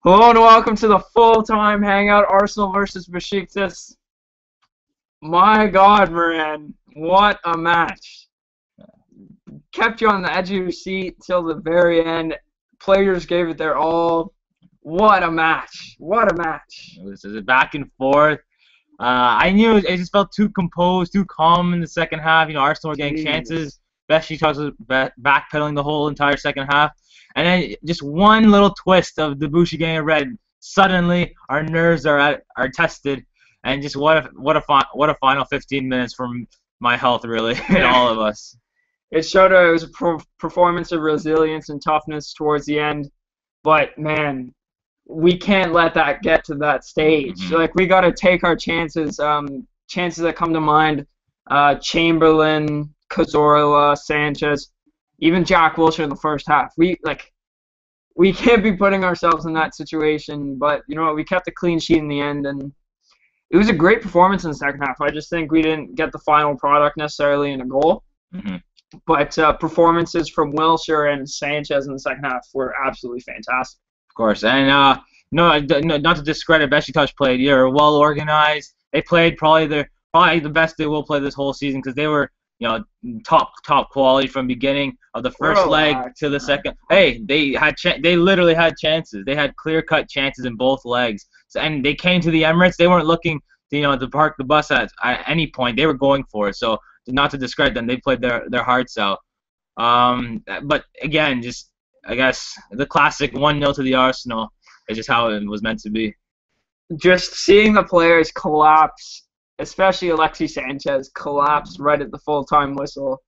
Hello and welcome to the full-time hangout, Arsenal versus Besiktas. My God, Moran, what a match. Kept you on the edge of your seat till the very end. Players gave it their all. What a match. What a match. It was a back and forth. I knew it just felt too composed, too calm in the second half. Arsenal were getting chances. Besiktas was backpedaling the whole entire second half. And then just one little twist of Debuchy getting a red. Suddenly, our nerves are tested. And just what a final 15 minutes from my health, really, and all of us. It showed it was a performance of resilience and toughness towards the end. But, man, we can't let that get to that stage. Mm-hmm. We got to take our chances. Chances that come to mind: Chamberlain, Cazorla, Sanchez, even Jack Wilshere in the first half. We can't be putting ourselves in that situation. But you know what? We kept a clean sheet in the end, and it was a great performance in the second half. I just think we didn't get the final product necessarily in a goal. Mm-hmm. But performances from Wilshere and Sanchez in the second half were absolutely fantastic. Of course, and no, not to discredit Besiktas played. They're well organized. They played probably the best they will play this whole season because they were top quality from beginning of the first leg to the second. Hey, they literally had chances. They had clear-cut chances in both legs. And they came to the Emirates. They weren't looking to park the bus at any point. They were going for it. So not to discredit them, they played their hearts out. But again, just I guess the classic 1-0 to the Arsenal is just how it was meant to be. Just seeing the players collapse, especially Alexis Sanchez collapse right at the full-time whistle,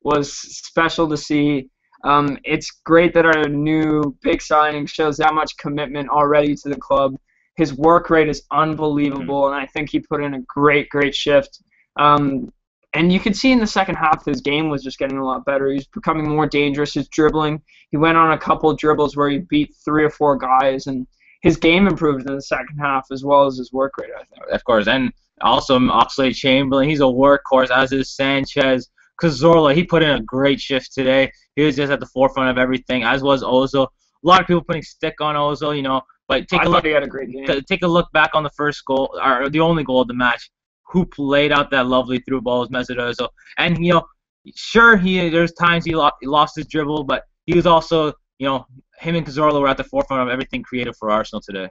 was special to see. It's great that our new big signing shows that much commitment already to the club. His work rate is unbelievable, and I think he put in a great shift. And you could see in the second half his game was just getting a lot better. He was becoming more dangerous. His dribbling, he went on a couple of dribbles where he beat 3 or 4 guys, and his game improved in the second half as well as his work rate, I think. Of course, and also Oxlade-Chamberlain, he's a workhorse, as is Sanchez. Cazorla, he put in a great shift today. He was just at the forefront of everything, as was Ozil. A lot of people putting stick on Ozil, but I thought he had a great game. Take a look back on the first goal, or the only goal of the match. Who played out that lovely through ball was Mesut Ozil. And, sure, there's times he lost his dribble, but he was also, him and Cazorla were at the forefront of everything creative for Arsenal today.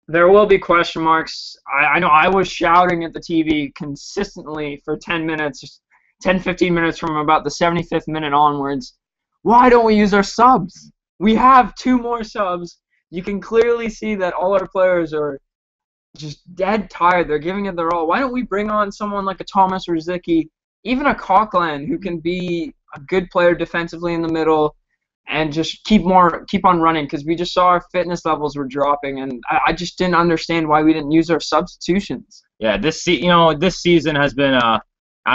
There will be question marks. I know I was shouting at the TV consistently for 10 minutes, 10-15 minutes from about the 75th minute onwards. Why don't we use our subs? We have 2 more subs. You can clearly see that all our players are just dead tired. They're giving it their all. Why don't we bring on someone like a Thomas Rosicky, even a Coquelin, who can be a good player defensively in the middle, and just keep on running, because we just saw our fitness levels were dropping, and I just didn't understand why we didn't use our substitutions. Yeah, this season has been I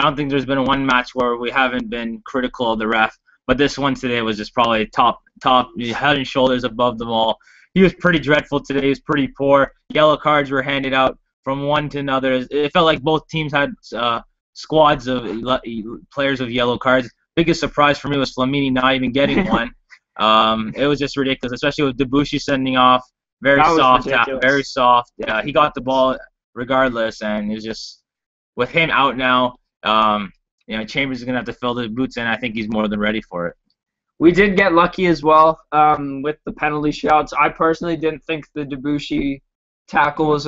don't think there's been one match where we haven't been critical of the ref, but this one today was just probably top head and shoulders above them all. He was pretty dreadful today. He was pretty poor. Yellow cards were handed out from one to another. It felt like both teams had squads of players with yellow cards. Biggest surprise for me was Flamini not even getting one. It was just ridiculous, especially with Debuchy sending off. Very soft. He got the ball regardless, and it was just with him out now. Chambers is gonna have to fill the boots in. I think he's more than ready for it. We did get lucky as well with the penalty shouts. I personally didn't think the Debuchy tackle was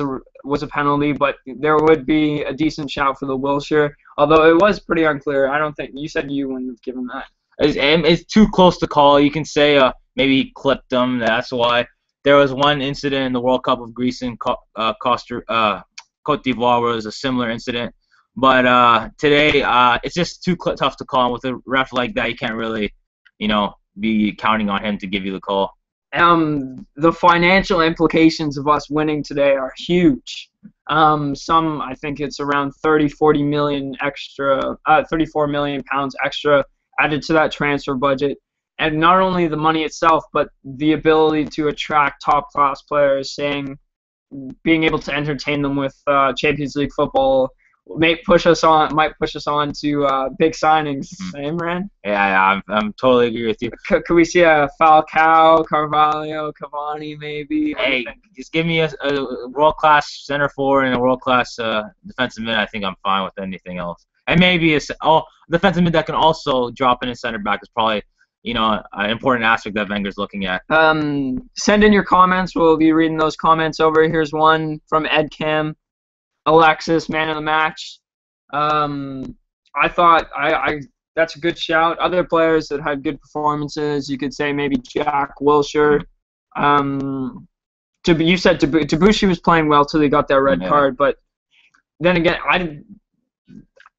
a penalty, but there would be a decent shout for the Wilshere, although it was pretty unclear. I don't think you said you wouldn't have given that. It's too close to call. You can say maybe he clipped him. That's why. There was one incident in the World Cup of Greece and Cote d'Ivoire where it was a similar incident. But today, it's just too tough to call. With a ref like that, you can't really be counting on him to give you the call. The financial implications of us winning today are huge. I think it's around 34 million pounds extra added to that transfer budget. And not only the money itself, but the ability to attract top-class players, being able to entertain them with Champions League football might push us on to big signings. Imran? Yeah, I'm totally agree with you. Could we see a Falcao, Carvalho, Cavani maybe? What do you Hey, think? just give me a world-class center forward and a world-class defensive mid. I think I'm fine with anything else. And maybe defensive mid that can also drop in a center back is probably, an important aspect that Wenger's looking at. Send in your comments. We'll be reading those comments over. Here's one from Ed Cam. Alexis, man of the match. I thought that's a good shout. Other players that had good performances, you could say maybe Jack Wilshere. You said Debussy was playing well till he got that red card, but then again,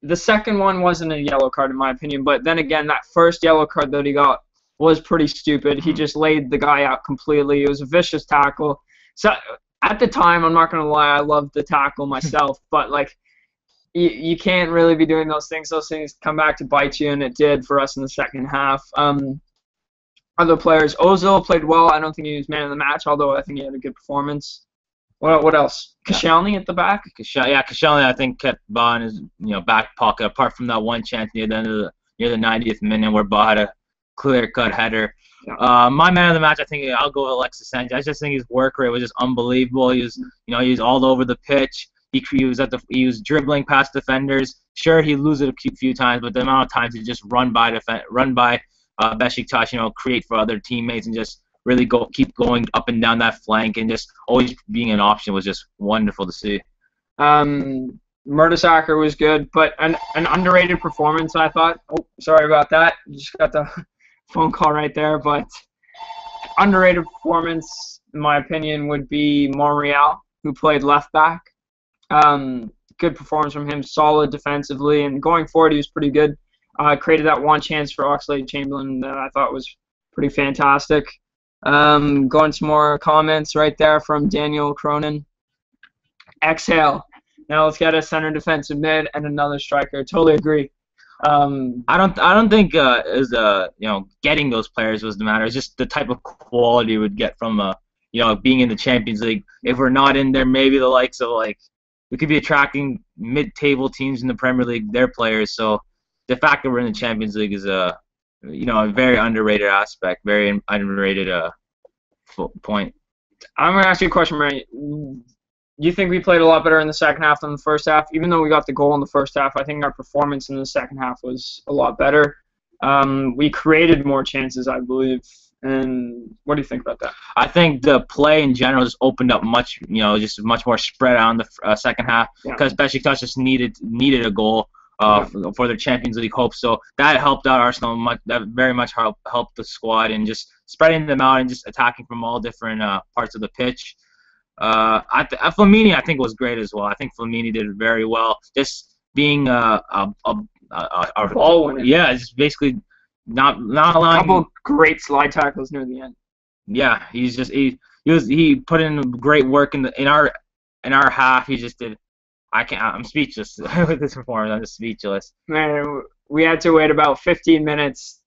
the second one wasn't a yellow card in my opinion, but then again, that first yellow card that he got was pretty stupid. He just laid the guy out completely. It was a vicious tackle. So at the time, I'm not gonna lie, I loved the tackle myself, but like you can't really be doing those things. Those things come back to bite you, and it did for us in the second half. Other players, Ozil played well. I don't think he was man of the match, although I think he had a good performance. What else? Koscielny at the back. Koscielny I think kept Ba in his back pocket. Apart from that one chance near the end of near the 90th minute where Ba had a clear-cut header. Yeah. My man of the match, I think I'll go with Alexis Sanchez. I just think his work rate was just unbelievable. He was all over the pitch. He was dribbling past defenders. Sure, he lose it a few times, but the amount of times he just run by Besiktas, create for other teammates and just really keep going up and down that flank and just always being an option was just wonderful to see. Mertesacker was good, but an underrated performance, I thought. Oh, sorry about that. Just got the phone call right there, but underrated performance, in my opinion, would be Monreal, who played left back. Good performance from him, solid defensively, and going forward, he was pretty good. Created that one chance for Oxlade-Chamberlain that I thought was pretty fantastic. Going some more comments right there from Daniel Cronin. Exhale. Now let's get a center defensive mid and another striker. Totally agree. I don't think getting those players was the matter. It's just the type of quality we would get from being in the Champions League. If we're not in there, maybe the likes of we could be attracting mid-table teams in the Premier League, their players. So the fact that we're in the Champions League is a very underrated aspect, very underrated point. I'm gonna ask you a question, Mary. You think we played a lot better in the second half than the first half? Even though we got the goal in the first half, I think our performance in the second half was a lot better. We created more chances, I believe. And what do you think about that? I think the play in general just opened up much more spread out in the second half because Besiktas just needed a goal for their Champions League hopes. So that helped out Arsenal much. That very much helped the squad and just spreading them out and just attacking from all different parts of the pitch. Flamini, I think, was great as well. I think Flamini did very well. Just being a ball winner. Yeah, just basically not allowing. A couple great slide tackles near the end. Yeah, he put in great work in our half. He just did. I'm speechless with this performance. I'm just speechless. Man, we had to wait about 15 minutes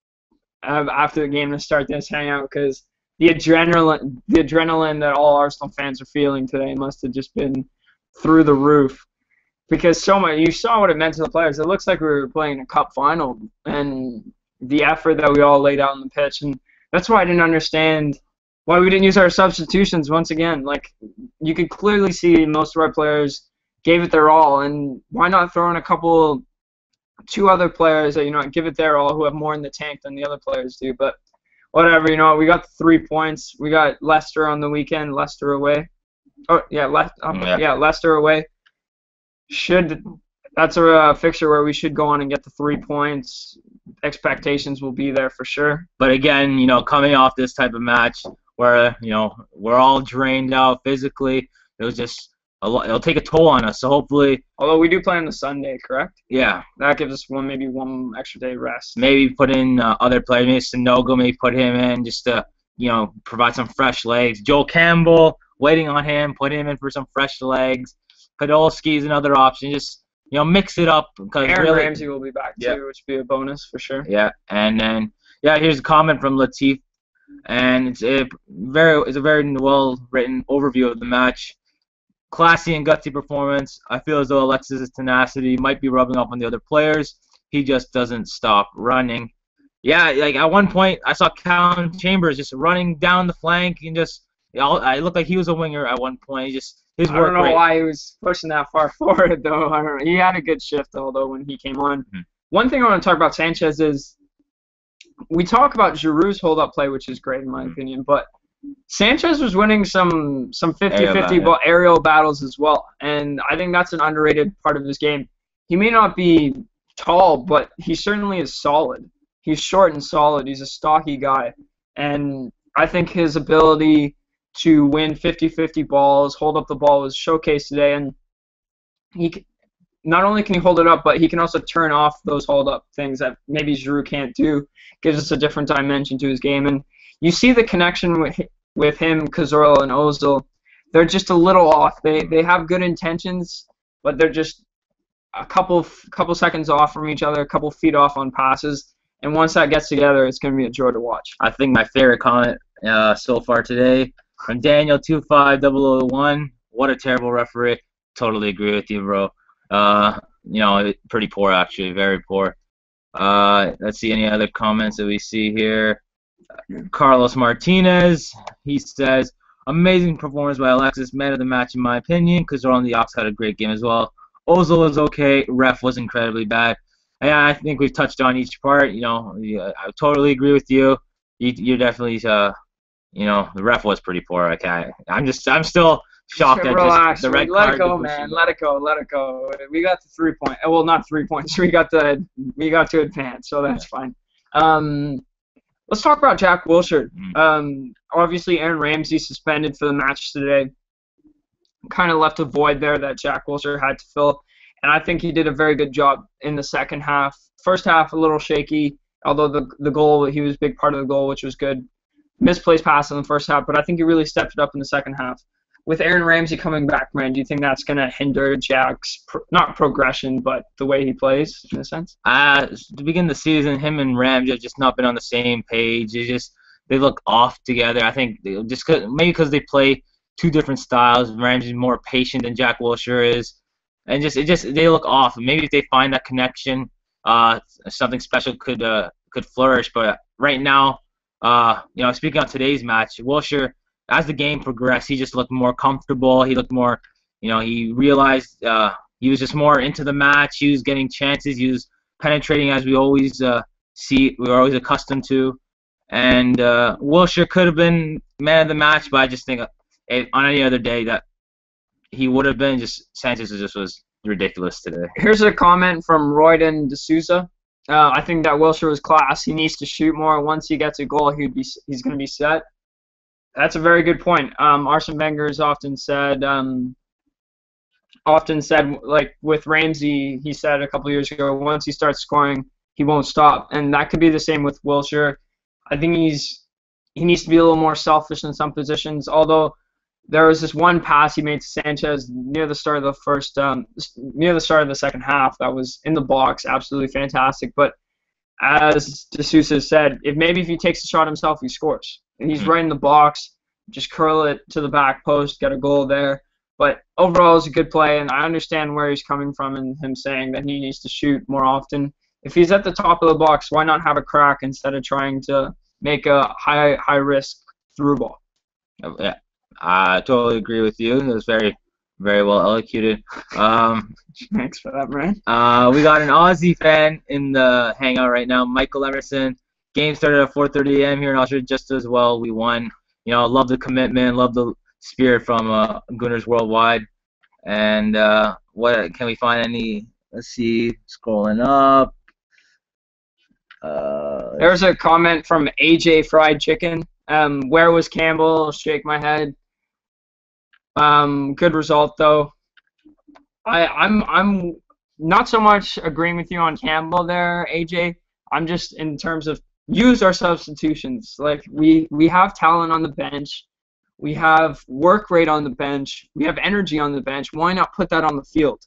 after the game to start this hangout because the adrenaline that all Arsenal fans are feeling today must have just been through the roof. Because you saw what it meant to the players. It looks like we were playing a cup final, and the effort that we all laid out on the pitch, and that's why I didn't understand why we didn't use our substitutions once again. Like, you could clearly see most of our players gave it their all, and why not throw in two other players that give it their all, who have more in the tank than the other players do. But whatever, we got the 3 points. We got Leicester on the weekend. Leicester away. Oh yeah, Leicester away. That's a fixture where we should go on and get the 3 points. Expectations will be there for sure. But again, coming off this type of match where we're all drained out physically, it was just it'll take a toll on us. So hopefully, although we do play on the Sunday, correct? Yeah, that gives us maybe one extra day rest. Maybe put in other players. Maybe Sanogo, maybe put him in just to provide some fresh legs. Joel Campbell, waiting on him, put him in for some fresh legs. Podolski's another option. Just mix it up. Aaron Ramsey will be back too, which would be a bonus for sure. Yeah, and then here's a comment from Latif, and it's a very well written overview of the match. classy and gutsy performance. I feel as though Alexis' tenacity might be rubbing off on the other players. He just doesn't stop running. Yeah, like at one point I saw Callum Chambers just running down the flank and just I looked like he was a winger at one point. His I work don't know rate. why he was pushing that far forward, though. I don't know. He had a good shift, although, when he came on. Mhm. One thing I want to talk about Sanchez is we talk about Giroud's hold-up play, which is great in my opinion, but Sanchez was winning some 50-50 aerial battles as well, and I think that's an underrated part of his game. He may not be tall, but he certainly is solid. He's short and solid. He's a stocky guy, and I think his ability to win 50-50 balls, hold up the ball, was showcased today, and not only can he hold it up, but he can also turn off those hold-up things that maybe Giroud can't do. Gives us a different dimension to his game, and you see the connection with him, Cazorla, and Ozil. They're just a little off. They have good intentions, but they're just a couple seconds off from each other, a couple feet off on passes. And once that gets together, it's going to be a joy to watch. I think my favorite comment so far today from Daniel25001. What a terrible referee. Totally agree with you, bro. Pretty poor actually, very poor. Let's see any other comments that we see here. Carlos Martinez, he says, amazing performance by Alexis, man of the match in my opinion. Cazorla on the Ox had a great game as well. Ozil was okay. Ref was incredibly bad. And I think we've touched on each part. I totally agree with you. You're definitely, the ref was pretty poor. Okay, I'm still shocked at Relax. just the red Let card. it go, man. Let it go. We got the 3 point. Well, not 3 points. We got to advance, so that's fine. Let's talk about Jack Wilshere. Obviously, Aaron Ramsey suspended for the match today. Kind of left a void there that Jack Wilshere had to fill, and I think he did a very good job in the second half. First half, a little shaky, although the goal, he was a big part of the goal, which was good. Misplaced pass in the first half, but I think he really stepped it up in the second half. With Aaron Ramsey coming back, man, do you think that's going to hinder Jack's, not progression, but the way he plays, in a sense? To begin the season, him and Ramsey have just not been on the same page. They look off together. I think maybe because they play two different styles. Ramsey's more patient than Jack Wilshere is, and they look off. Maybe if they find that connection, something special could flourish. But right now, speaking of today's match, Wilshere, as the game progressed, he just looked more comfortable. He looked more, he realized he was just more into the match. He was getting chances. He was penetrating as we always we're always accustomed to. And Wilshere could have been man of the match, but I just think on any other day that he would have been. Sanchez was ridiculous today. Here's a comment from Royden D'Souza. I think that Wilshere was class. He needs to shoot more. Once he gets a goal, he's going to be set. That's a very good point. Arsene Wenger has often said, like with Ramsey, he said a couple years ago, once he starts scoring, he won't stop. And that could be the same with Wilshere. I think he needs to be a little more selfish in some positions. Although there was this one pass he made to Sanchez near the start of the second half that was in the box, absolutely fantastic. But as D'Souza said, if he takes a shot himself, he scores. And he's right in the box, just curl it to the back post, get a goal there. But overall, it's a good play, and I understand where he's coming from and him saying that he needs to shoot more often. If he's at the top of the box, why not have a crack instead of trying to make a high risk through ball? Yeah, I totally agree with you. It was very, very well elocuted. Thanks for that, man. We got an Aussie fan in the Hangout right now, Michael Emerson. Game started at 4:30 a.m. here in Austria just as well. We won. Love the commitment, love the spirit from Gunners Worldwide. And what can we find any? Let's see, scrolling up. There's a comment from AJ Fried Chicken. Where was Campbell? Shake my head. Good result though. I'm not so much agreeing with you on Campbell there, AJ. I'm just in terms of use our substitutions. Like we have talent on the bench. We have work rate on the bench. We have energy on the bench. Why not put that on the field?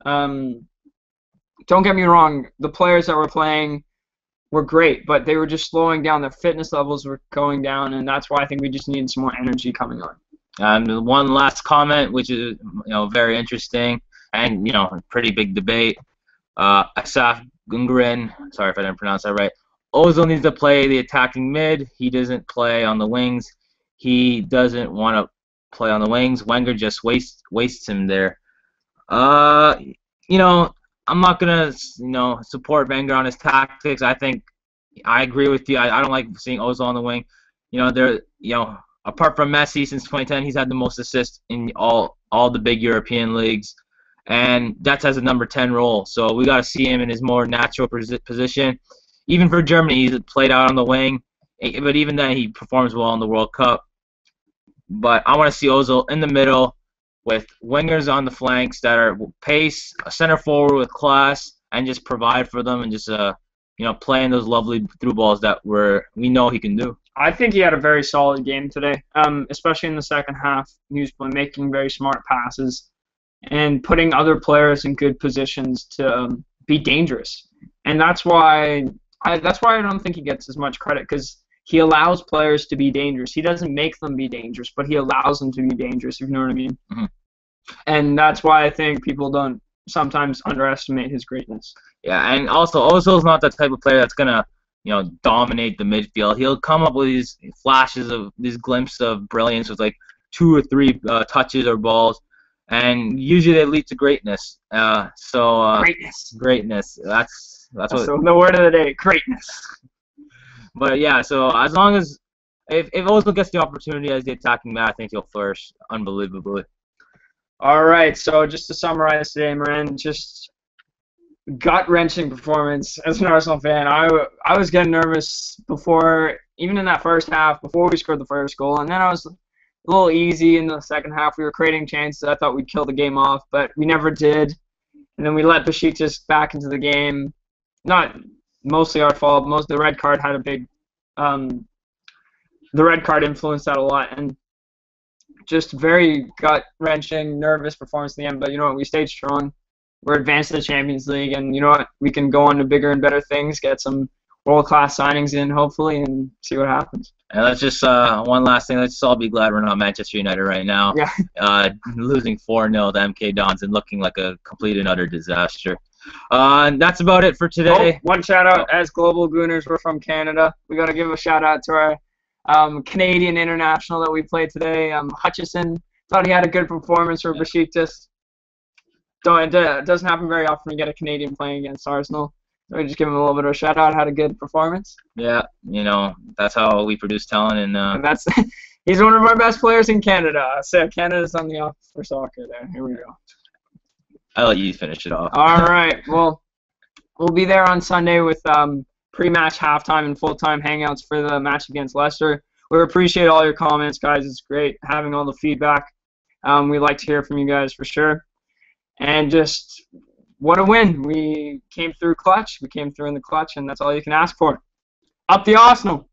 Don't get me wrong. The players that were playing were great, but they were just slowing down. Their fitness levels were going down, and that's why I think we just needed some more energy coming on. One last comment, which is very interesting and pretty big debate. Asaf Gungren, sorry if I didn't pronounce that right. Ozil needs to play the attacking mid. He doesn't play on the wings. He doesn't want to play on the wings. Wenger just wastes him there. I'm not gonna support Wenger on his tactics. I agree with you. I don't like seeing Ozil on the wing. Apart from Messi since 2010, he's had the most assists in all the big European leagues, and that's as a number 10 role. So we got to see him in his more natural position. Even for Germany, he's played out on the wing, but even then he performs well in the World Cup. But I want to see Ozil in the middle with wingers on the flanks that are pace, a center forward with class, and just provide for them and just playing those lovely through balls that we know he can do. I think he had a very solid game today, especially in the second half. He was making very smart passes and putting other players in good positions to be dangerous. And that's why I don't think he gets as much credit, because he allows players to be dangerous. He doesn't make them be dangerous, but he allows them to be dangerous, if you know what I mean. Mm-hmm. And that's why I think people don't sometimes underestimate his greatness. Yeah, and also Ozil's not the type of player that's gonna dominate the midfield. He'll come up with these flashes of these glimpses of brilliance with like 2 or 3 touches or balls, and usually they lead to greatness. Greatness. That's what. So the word of the day, greatness. But yeah, so as long as if Ozil gets the opportunity as the attacking man, I think he'll flourish unbelievably. All right, so just to summarize today, Moran, just gut-wrenching performance as an Arsenal fan. I was getting nervous before, even in that first half, before we scored the first goal, and then I was a little easy in the second half. We were creating chances. I thought we'd kill the game off, but we never did. And then we let Besiktas back into the game. Not mostly our fault. The red card had a big, the red card influenced that a lot, and just very gut-wrenching, nervous performance in the end. But you know what? We stayed strong. We're advanced to the Champions League, and you know what? We can go on to bigger and better things, get some world-class signings in, hopefully, and see what happens. And let's just, one last thing, let's just all be glad we're not Manchester United right now. Yeah. Losing 4-0 to MK Dons and looking like a complete and utter disaster. And that's about it for today. One shout-out, as Global Gooners, we're from Canada. We got to give a shout-out to our Canadian international that we played today, Hutchison. Thought he had a good performance for Besiktas. It doesn't happen very often to get a Canadian playing against Arsenal. So we just give him a little bit of a shout out. Had a good performance. Yeah, that's how we produce talent. And that's he's one of our best players in Canada. So Canada's on the off for soccer there. Here we go. I'll let you finish it off. All right. Well, we'll be there on Sunday with pre-match, halftime, and full-time hangouts for the match against Leicester. We appreciate all your comments, guys. It's great having all the feedback. We like to hear from you guys for sure. And just what a win. We came through clutch. We came through in the clutch, and that's all you can ask for. Up the Arsenal.